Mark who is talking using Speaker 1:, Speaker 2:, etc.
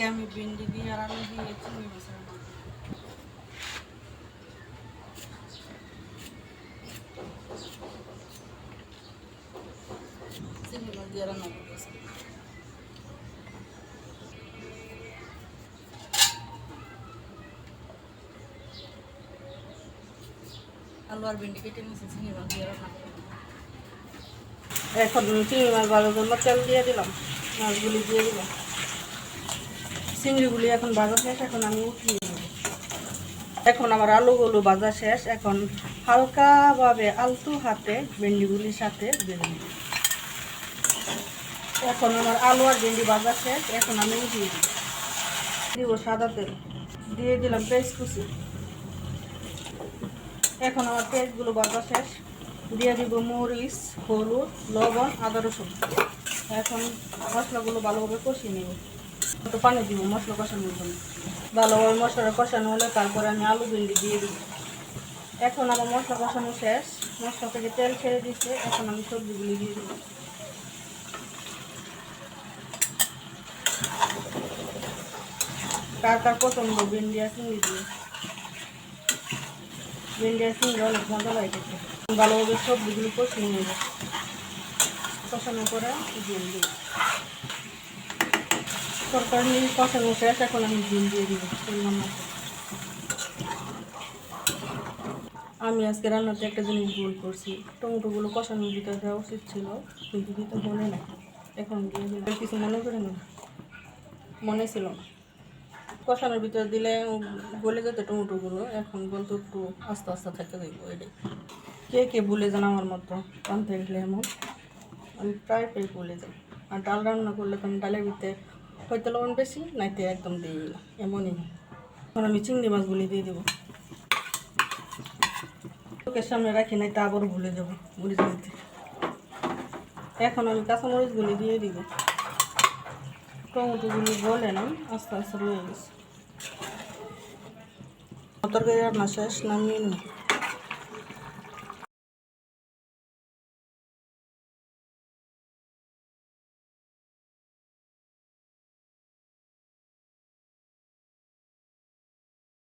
Speaker 1: আজকে আমি ভিন্ডি দিয়ে আর আলু দিয়ে চিংড়ি মাছ রান্না করব। চিংড়ি মাছ দিয়ে রান্না করতেছি। আলু আর ভিন্ডি কেটে নিয়েছি, চিংড়ি মাছ দিয়ে রান্না করব। এখন চিংড়ি মাছ ভাজার জন্য তেল দিয়ে দিলাম, মাছগুলি দিয়ে দিলাম। চিংড়িগুলি এখন ভাজা শেষ, এখন আমি উঠিয়ে নেব। এখন আমার আলুগুলো ভাজা শেষ, এখন হালকাভাবে আলতু হাতে ভেন্ডিগুলির সাথে ভেজে নেব। এখন আমার আলু আর ভেন্ডি ভাজা শেষ, এখন আমি উঠিয়ে দিব সাদা তেল, দিয়ে দিলাম পেঁয়াজ কুচি। এখন আমার পেঁয়াজগুলো ভাজা শেষ, দিয়ে দিব মরিচ, হলুদ, লবণ, আদা রসুন। এখন মশলাগুলো ভালোভাবে কষিয়ে নেব। একটু পানি দিব মশলা কষানোর জন্য। ভালোভাবে মশলাটা কষানো হলে তারপরে আমি আলু ভেন্ডি দিয়ে দিব। এখন আমার মশলা কষানো শেষ, মশলা থেকে তেল ছেড়ে দিচ্ছে, এখন আমি সবজিগুলি দিয়ে দিব। কার কার পছন্দ ভেন্ডি আর চিংড়ি দিয়ে? ভেন্ডি আর চিংড়ি অনেক মজা লাগে খেতে। ভালোভাবে সবজিগুলি কষিয়ে নেব, কষানোর পরে ডিম দিব। তরকারি কষানো শেষ, এখন আমি ডিম দিয়ে দিব। আমি আজকে রান্নাতে একটা জিনিস ভুল করছি, টমেটোগুলো কষানোর ভিতরে দেওয়া উচিত ছিল, কিন্তু দিতে মনে নাই। এখন দিয়ে দিলাম, কিছু মনে করে না, মনে ছিল না। কষানোর ভিতরে দিলে গলে যেত টমেটোগুলো, এখন বলতো একটু আস্তে আস্তে থাকতে দেখবো। এটাই কে কে ভুলে যান আমার মতো রান্নতে গেলে এমন, আমি প্রায় ভুলে যাই। আর ডাল রান্না করলে তো আমি ডালের ভিতরে হয়তো লবণ বেশি, নাইতে একদম দিই না, এমনই। এখন আমি চিংড়ি মাছগুলি দিয়ে দেবো। চোখের সামনে রাখি নাই, তা আবার ভুলে যাবো মরিচ দিতে। এখন আমি কাঁচামরিচগুলি দিয়ে দিব। টমেটোগুলি গলে না, আস্তে আস্তে রয়ে গেছে। তরকারি রান্না শেষ, নামিয়ে নিই।